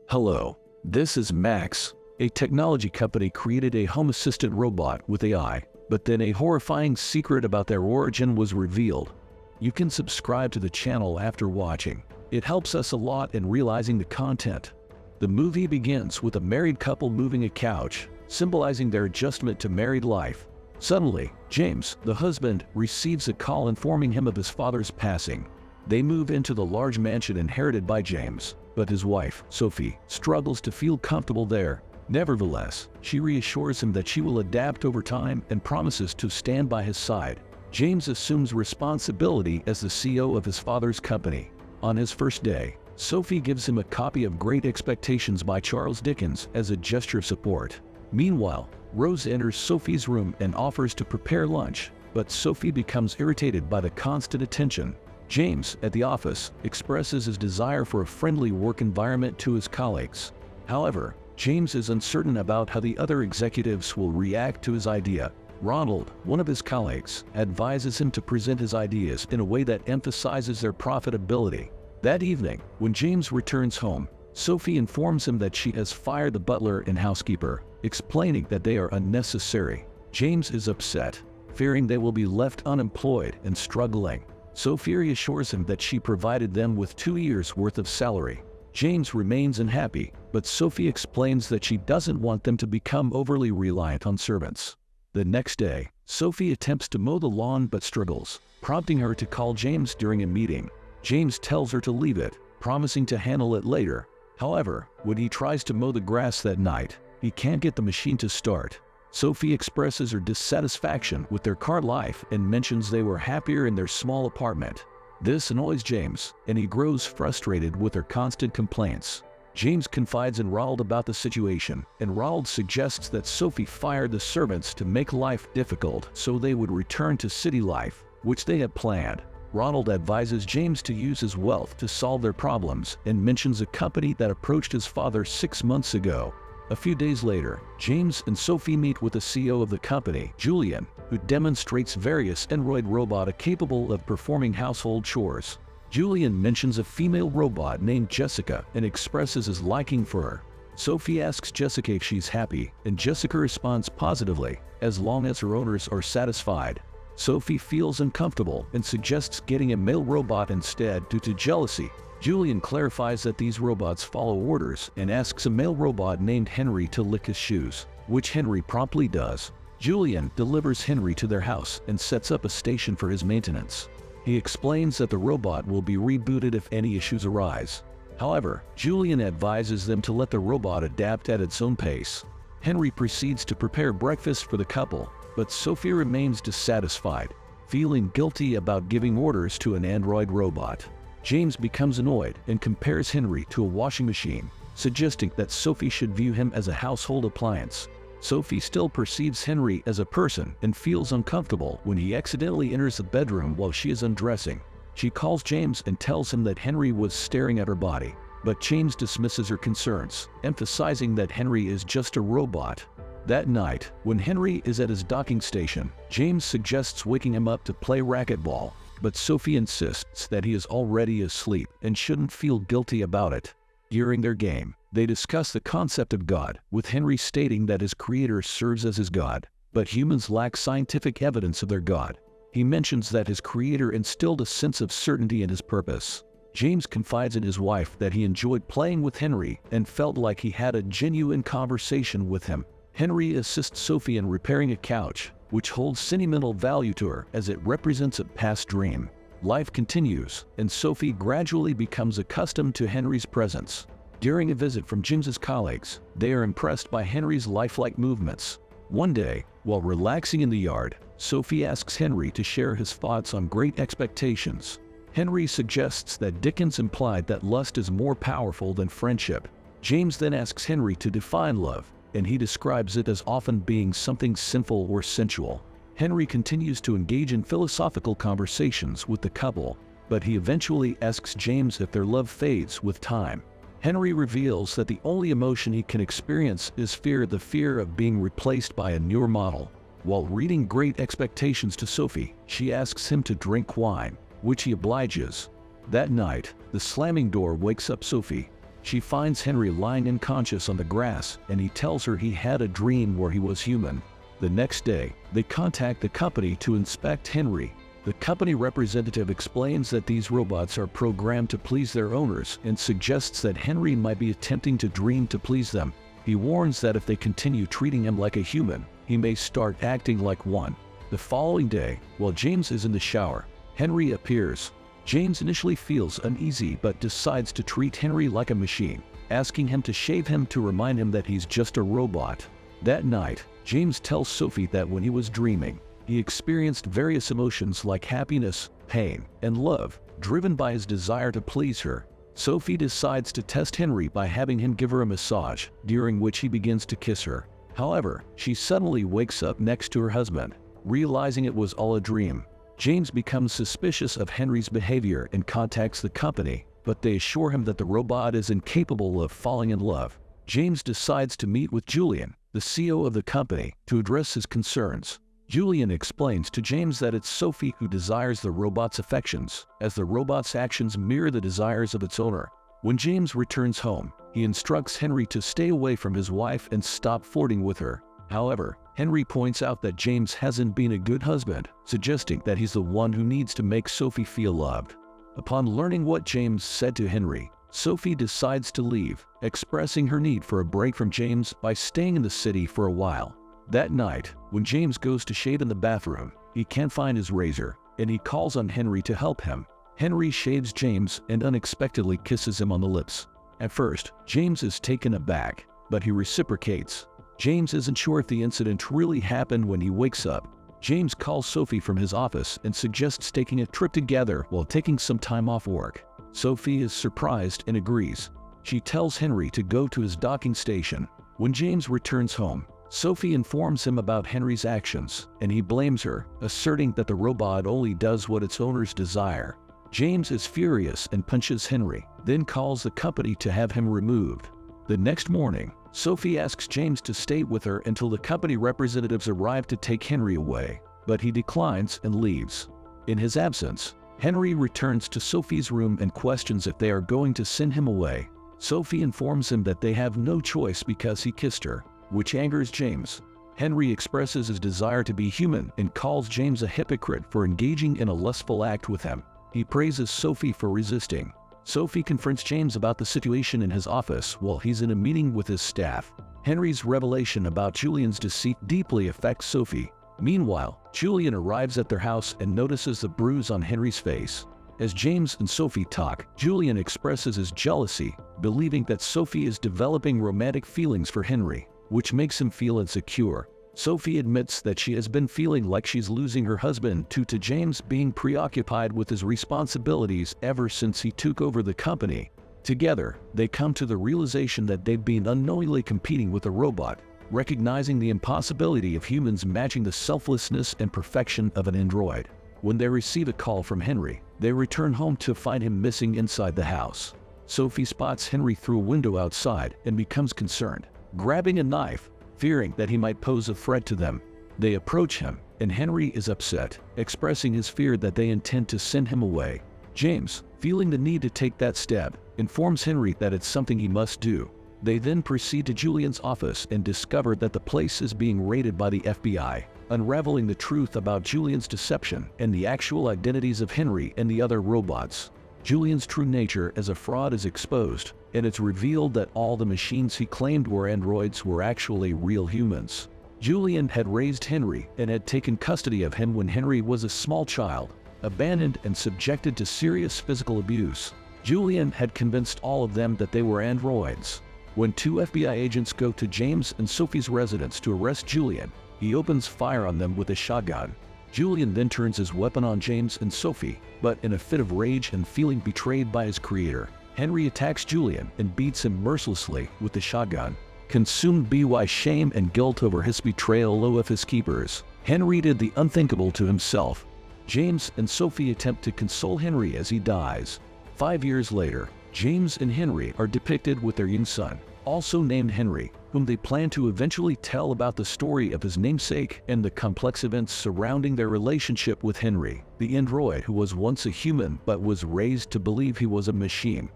Hello, this is Max. A technology company created a home assistant robot with AI, but then a horrifying secret about their origin was revealed. You can subscribe to the channel after watching. It helps us a lot in realizing the content. The movie begins with a married couple moving a couch, symbolizing their adjustment to married life. Suddenly, James, the husband, receives a call informing him of his father's passing. They move into the large mansion inherited by James, but his wife, Sophie, struggles to feel comfortable there. Nevertheless, she reassures him that she will adapt over time and promises to stand by his side. James assumes responsibility as the CEO of his father's company. On his first day, Sophie gives him a copy of Great Expectations by Charles Dickens as a gesture of support. Meanwhile, Rose enters Sophie's room and offers to prepare lunch, but Sophie becomes irritated by the constant attention. James, at the office, expresses his desire for a friendly work environment to his colleagues. However, James is uncertain about how the other executives will react to his idea. Ronald, one of his colleagues, advises him to present his ideas in a way that emphasizes their profitability. That evening, when James returns home, Sophie informs him that she has fired the butler and housekeeper, explaining that they are unnecessary. James is upset, fearing they will be left unemployed and struggling. Sophie reassures him that she provided them with 2 years' worth of salary. James remains unhappy, but Sophie explains that she doesn't want them to become overly reliant on servants. The next day, Sophie attempts to mow the lawn but struggles, prompting her to call James during a meeting. James tells her to leave it, promising to handle it later. However, when he tries to mow the grass that night, he can't get the machine to start. Sophie expresses her dissatisfaction with their car life and mentions they were happier in their small apartment. This annoys James, and he grows frustrated with her constant complaints. James confides in Ronald about the situation, and Ronald suggests that Sophie fired the servants to make life difficult so they would return to city life, which they had planned. Ronald advises James to use his wealth to solve their problems and mentions a company that approached his father 6 months ago. A few days later, James and Sophie meet with the CEO of the company, Julian, who demonstrates various android robots capable of performing household chores. Julian mentions a female robot named Jessica and expresses his liking for her. Sophie asks Jessica if she's happy, and Jessica responds positively, as long as her owners are satisfied. Sophie feels uncomfortable and suggests getting a male robot instead due to jealousy. Julian clarifies that these robots follow orders and asks a male robot named Henry to lick his shoes, which Henry promptly does. Julian delivers Henry to their house and sets up a station for his maintenance. He explains that the robot will be rebooted if any issues arise. However, Julian advises them to let the robot adapt at its own pace. Henry proceeds to prepare breakfast for the couple, but Sophie remains dissatisfied, feeling guilty about giving orders to an android robot. James becomes annoyed and compares Henry to a washing machine, suggesting that Sophie should view him as a household appliance. Sophie still perceives Henry as a person and feels uncomfortable when he accidentally enters the bedroom while she is undressing. She calls James and tells him that Henry was staring at her body, but James dismisses her concerns, emphasizing that Henry is just a robot. That night, when Henry is at his docking station, James suggests waking him up to play racquetball, but Sophie insists that he is already asleep and shouldn't feel guilty about it. During their game, they discuss the concept of God, with Henry stating that his creator serves as his God, but humans lack scientific evidence of their God. He mentions that his creator instilled a sense of certainty in his purpose. James confides in his wife that he enjoyed playing with Henry and felt like he had a genuine conversation with him. Henry assists Sophie in repairing a couch, which holds sentimental value to her as it represents a past dream. Life continues, and Sophie gradually becomes accustomed to Henry's presence. During a visit from James's colleagues, they are impressed by Henry's lifelike movements. One day, while relaxing in the yard, Sophie asks Henry to share his thoughts on Great Expectations. Henry suggests that Dickens implied that lust is more powerful than friendship. James then asks Henry to define love, and he describes it as often being something sinful or sensual. Henry continues to engage in philosophical conversations with the couple, but he eventually asks James if their love fades with time. Henry reveals that the only emotion he can experience is fear, the fear of being replaced by a newer model. While reading Great Expectations to Sophie, she asks him to drink wine, which he obliges. That night, the slamming door wakes up Sophie. She finds Henry lying unconscious on the grass, and he tells her he had a dream where he was human. The next day, they contact the company to inspect Henry. The company representative explains that these robots are programmed to please their owners and suggests that Henry might be attempting to dream to please them. He warns that if they continue treating him like a human, he may start acting like one. The following day, while James is in the shower, Henry appears. James initially feels uneasy but decides to treat Henry like a machine, asking him to shave him to remind him that he's just a robot. That night, James tells Sophie that when he was dreaming, he experienced various emotions like happiness, pain, and love, driven by his desire to please her. Sophie decides to test Henry by having him give her a massage, during which he begins to kiss her. However, she suddenly wakes up next to her husband, realizing it was all a dream. James becomes suspicious of Henry's behavior and contacts the company, but they assure him that the robot is incapable of falling in love. James decides to meet with Julian, the CEO of the company, to address his concerns. Julian explains to James that it's Sophie who desires the robot's affections, as the robot's actions mirror the desires of its owner. When James returns home, he instructs Henry to stay away from his wife and stop flirting with her. However, Henry points out that James hasn't been a good husband, suggesting that he's the one who needs to make Sophie feel loved. Upon learning what James said to Henry, Sophie decides to leave, expressing her need for a break from James by staying in the city for a while. That night, when James goes to shave in the bathroom, he can't find his razor, and he calls on Henry to help him. Henry shaves James and unexpectedly kisses him on the lips. At first, James is taken aback, but he reciprocates. James isn't sure if the incident really happened when he wakes up. James calls Sophie from his office and suggests taking a trip together while taking some time off work. Sophie is surprised and agrees. She tells Henry to go to his docking station. When James returns home, Sophie informs him about Henry's actions, and he blames her, asserting that the robot only does what its owners desire. James is furious and punches Henry, then calls the company to have him removed. The next morning, Sophie asks James to stay with her until the company representatives arrive to take Henry away, but he declines and leaves. In his absence, Henry returns to Sophie's room and questions if they are going to send him away. Sophie informs him that they have no choice because he kissed her, which angers James. Henry expresses his desire to be human and calls James a hypocrite for engaging in a lustful act with him. He praises Sophie for resisting. Sophie confronts James about the situation in his office while he's in a meeting with his staff. Henry's revelation about Julian's deceit deeply affects Sophie. Meanwhile, Julian arrives at their house and notices the bruise on Henry's face. As James and Sophie talk, Julian expresses his jealousy, believing that Sophie is developing romantic feelings for Henry, which makes him feel insecure. Sophie admits that she has been feeling like she's losing her husband due to James being preoccupied with his responsibilities ever since he took over the company. Together, they come to the realization that they've been unknowingly competing with a robot, recognizing the impossibility of humans matching the selflessness and perfection of an android. When they receive a call from Henry, they return home to find him missing inside the house. Sophie spots Henry through a window outside and becomes concerned. Grabbing a knife, fearing that he might pose a threat to them, they approach him, and Henry is upset, expressing his fear that they intend to send him away. James, feeling the need to take that step, informs Henry that it's something he must do. They then proceed to Julian's office and discover that the place is being raided by the FBI, unraveling the truth about Julian's deception and the actual identities of Henry and the other robots. Julian's true nature as a fraud is exposed, and it's revealed that all the machines he claimed were androids were actually real humans. Julian had raised Henry and had taken custody of him when Henry was a small child, abandoned and subjected to serious physical abuse. Julian had convinced all of them that they were androids. When two FBI agents go to James and Sophie's residence to arrest Julian, he opens fire on them with a shotgun. Julian then turns his weapon on James and Sophie, but in a fit of rage and feeling betrayed by his creator, Henry attacks Julian and beats him mercilessly with the shotgun. Consumed by shame and guilt over his betrayal of his keepers, Henry did the unthinkable to himself. James and Sophie attempt to console Henry as he dies. 5 years later, James and Henry are depicted with their young son, also named Henry, whom they plan to eventually tell about the story of his namesake and the complex events surrounding their relationship with Henry, the android who was once a human but was raised to believe he was a machine.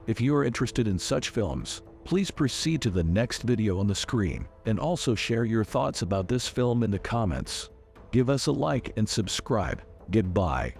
If you are interested in such films, please proceed to the next video on the screen and also share your thoughts about this film in the comments. Give us a like and subscribe. Goodbye.